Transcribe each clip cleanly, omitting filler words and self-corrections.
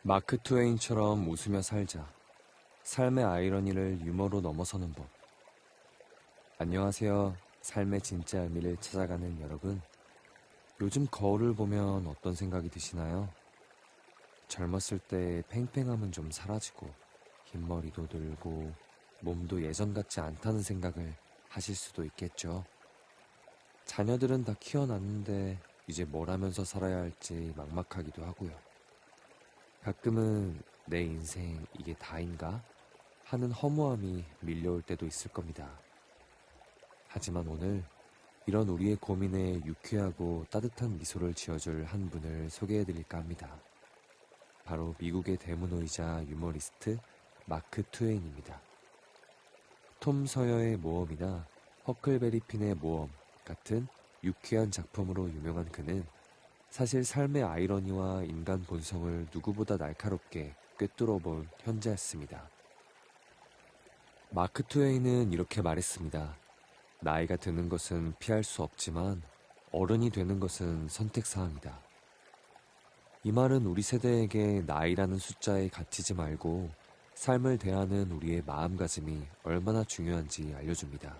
마크 트웨인처럼 웃으며 살자. 삶의 아이러니를 유머로 넘어서는 법. 안녕하세요. 삶의 진짜 의미를 찾아가는 여러분. 요즘 거울을 보면 어떤 생각이 드시나요? 젊었을 때 팽팽함은 좀 사라지고 흰머리도 늘고 몸도 예전 같지 않다는 생각을 하실 수도 있겠죠. 자녀들은 다 키워놨는데 이제 뭘 하면서 살아야 할지 막막하기도 하고요. 가끔은 내 인생 이게 다인가? 하는 허무함이 밀려올 때도 있을 겁니다. 하지만 오늘 이런 우리의 고민에 유쾌하고 따뜻한 미소를 지어줄 한 분을 소개해드릴까 합니다. 바로 미국의 대문호이자 유머리스트 마크 트웨인입니다. 톰 서여의 모험이나 허클베리 핀의 모험 같은 유쾌한 작품으로 유명한 그는 사실 삶의 아이러니와 인간 본성을 누구보다 날카롭게 꿰뚫어 본 현자였습니다. 마크 트웨인은 이렇게 말했습니다. 나이가 드는 것은 피할 수 없지만 어른이 되는 것은 선택사항이다. 이 말은 우리 세대에게 나이라는 숫자에 갇히지 말고 삶을 대하는 우리의 마음가짐이 얼마나 중요한지 알려줍니다.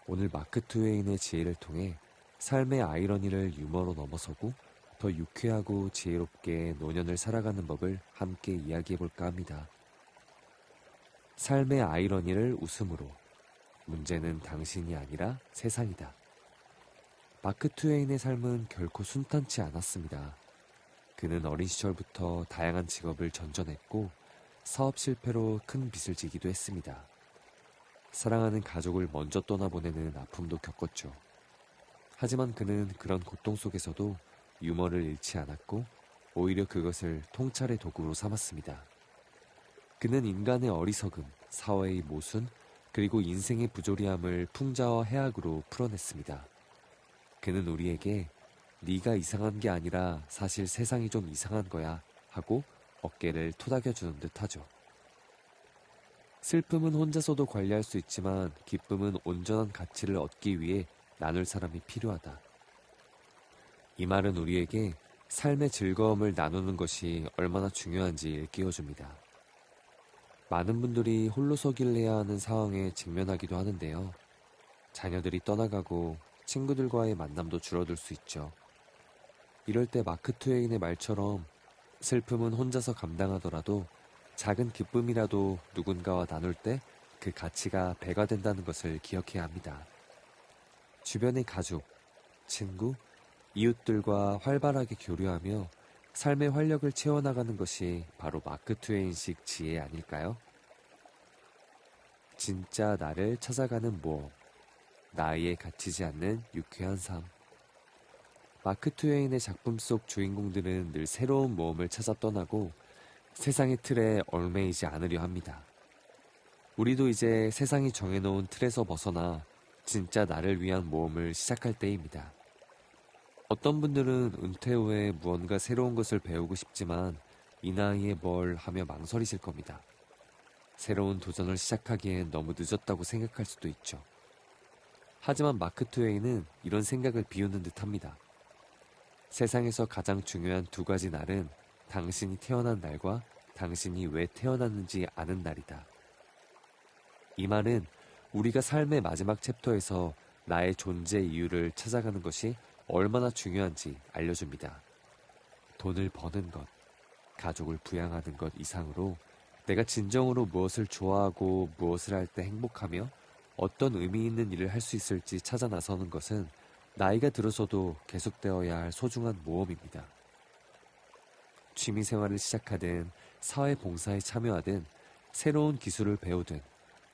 오늘 마크 트웨인의 지혜를 통해 삶의 아이러니를 유머로 넘어서고 더 유쾌하고 지혜롭게 노년을 살아가는 법을 함께 이야기해볼까 합니다. 삶의 아이러니를 웃음으로. 문제는 당신이 아니라 세상이다. 마크 트웨인의 삶은 결코 순탄치 않았습니다. 그는 어린 시절부터 다양한 직업을 전전했고 사업 실패로 큰 빚을 지기도 했습니다. 사랑하는 가족을 먼저 떠나보내는 아픔도 겪었죠. 하지만 그는 그런 고통 속에서도 유머를 잃지 않았고 오히려 그것을 통찰의 도구로 삼았습니다. 그는 인간의 어리석음, 사회의 모순, 그리고 인생의 부조리함을 풍자와 해악으로 풀어냈습니다. 그는 우리에게 네가 이상한 게 아니라 사실 세상이 좀 이상한 거야 하고 어깨를 토닥여주는 듯 하죠. 슬픔은 혼자서도 관리할 수 있지만 기쁨은 온전한 가치를 얻기 위해 나눌 사람이 필요하다. 이 말은 우리에게 삶의 즐거움을 나누는 것이 얼마나 중요한지 일깨워줍니다. 많은 분들이 홀로서기를 해야 하는 상황에 직면하기도 하는데요. 자녀들이 떠나가고 친구들과의 만남도 줄어들 수 있죠. 이럴 때 마크 트웨인의 말처럼 슬픔은 혼자서 감당하더라도 작은 기쁨이라도 누군가와 나눌 때 그 가치가 배가 된다는 것을 기억해야 합니다. 주변의 가족, 친구, 이웃들과 활발하게 교류하며 삶의 활력을 채워나가는 것이 바로 마크 트웨인식 지혜 아닐까요? 진짜 나를 찾아가는 모험, 나이에 갇히지 않는 유쾌한 삶. 마크 트웨인의 작품 속 주인공들은 늘 새로운 모험을 찾아 떠나고 세상의 틀에 얽매이지 않으려 합니다. 우리도 이제 세상이 정해놓은 틀에서 벗어나 진짜 나를 위한 모험을 시작할 때입니다. 어떤 분들은 은퇴 후에 무언가 새로운 것을 배우고 싶지만 이 나이에 뭘 하며 망설이실 겁니다. 새로운 도전을 시작하기엔 너무 늦었다고 생각할 수도 있죠. 하지만 마크 트웨인은 이런 생각을 비우는 듯 합니다. 세상에서 가장 중요한 두 가지 날은 당신이 태어난 날과 당신이 왜 태어났는지 아는 날이다. 이 말은 우리가 삶의 마지막 챕터에서 나의 존재 이유를 찾아가는 것이 얼마나 중요한지 알려줍니다. 돈을 버는 것, 가족을 부양하는 것 이상으로 내가 진정으로 무엇을 좋아하고 무엇을 할 때 행복하며 어떤 의미 있는 일을 할 수 있을지 찾아 나서는 것은 나이가 들어서도 계속되어야 할 소중한 모험입니다. 취미생활을 시작하든 사회봉사에 참여하든 새로운 기술을 배우든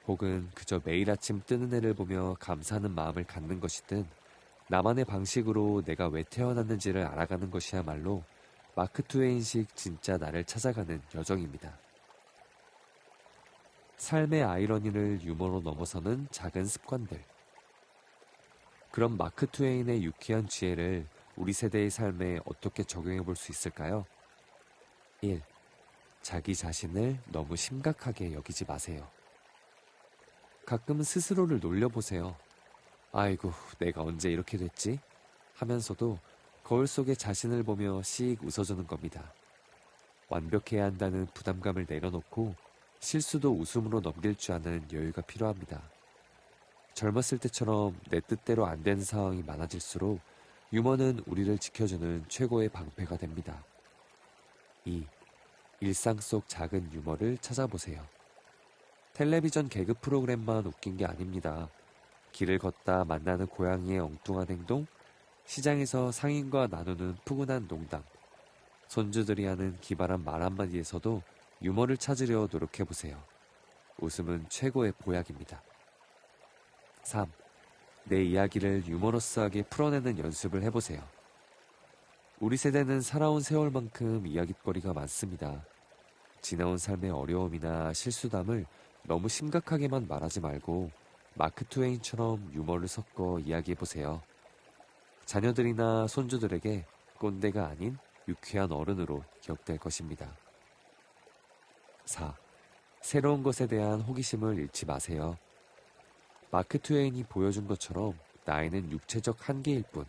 혹은 그저 매일 아침 뜨는 해를 보며 감사하는 마음을 갖는 것이든 나만의 방식으로 내가 왜 태어났는지를 알아가는 것이야말로 마크 트웨인식 진짜 나를 찾아가는 여정입니다. 삶의 아이러니를 유머로 넘어서는 작은 습관들. 그럼 마크 트웨인의 유쾌한 지혜를 우리 세대의 삶에 어떻게 적용해 볼 수 있을까요? 1. 자기 자신을 너무 심각하게 여기지 마세요. 가끔은 스스로를 놀려보세요. 아이고, 내가 언제 이렇게 됐지? 하면서도 거울 속에 자신을 보며 씩 웃어주는 겁니다. 완벽해야 한다는 부담감을 내려놓고 실수도 웃음으로 넘길 줄 아는 여유가 필요합니다. 젊었을 때처럼 내 뜻대로 안 되는 상황이 많아질수록 유머는 우리를 지켜주는 최고의 방패가 됩니다. 2. 일상 속 작은 유머를 찾아보세요. 텔레비전 개그 프로그램만 웃긴 게 아닙니다. 길을 걷다 만나는 고양이의 엉뚱한 행동, 시장에서 상인과 나누는 푸근한 농담, 손주들이 하는 기발한 말 한마디에서도 유머를 찾으려 노력해보세요. 웃음은 최고의 보약입니다. 3. 내 이야기를 유머러스하게 풀어내는 연습을 해보세요. 우리 세대는 살아온 세월만큼 이야깃거리가 많습니다. 지나온 삶의 어려움이나 실수담을 너무 심각하게만 말하지 말고 마크 트웨인처럼 유머를 섞어 이야기해보세요. 자녀들이나 손주들에게 꼰대가 아닌 유쾌한 어른으로 기억될 것입니다. 4. 새로운 것에 대한 호기심을 잃지 마세요. 마크 트웨인이 보여준 것처럼 나이는 육체적 한계일 뿐,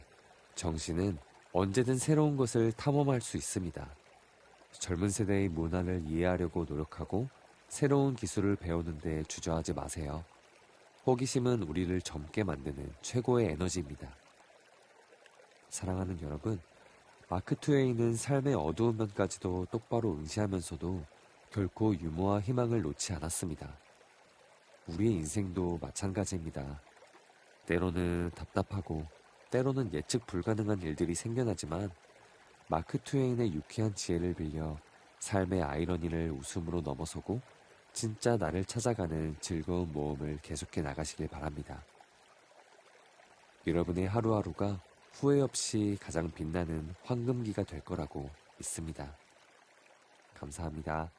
정신은 언제든 새로운 것을 탐험할 수 있습니다. 젊은 세대의 문화를 이해하려고 노력하고 새로운 기술을 배우는 데 주저하지 마세요. 호기심은 우리를 젊게 만드는 최고의 에너지입니다. 사랑하는 여러분, 마크 트웨인은 삶의 어두운 면까지도 똑바로 응시하면서도 결코 유머와 희망을 놓지 않았습니다. 우리의 인생도 마찬가지입니다. 때로는 답답하고 때로는 예측 불가능한 일들이 생겨나지만 마크 트웨인의 유쾌한 지혜를 빌려 삶의 아이러니를 웃음으로 넘어서고 진짜 나를 찾아가는 즐거운 모험을 계속해 나가시길 바랍니다. 여러분의 하루하루가 후회 없이 가장 빛나는 황금기가 될 거라고 믿습니다. 감사합니다.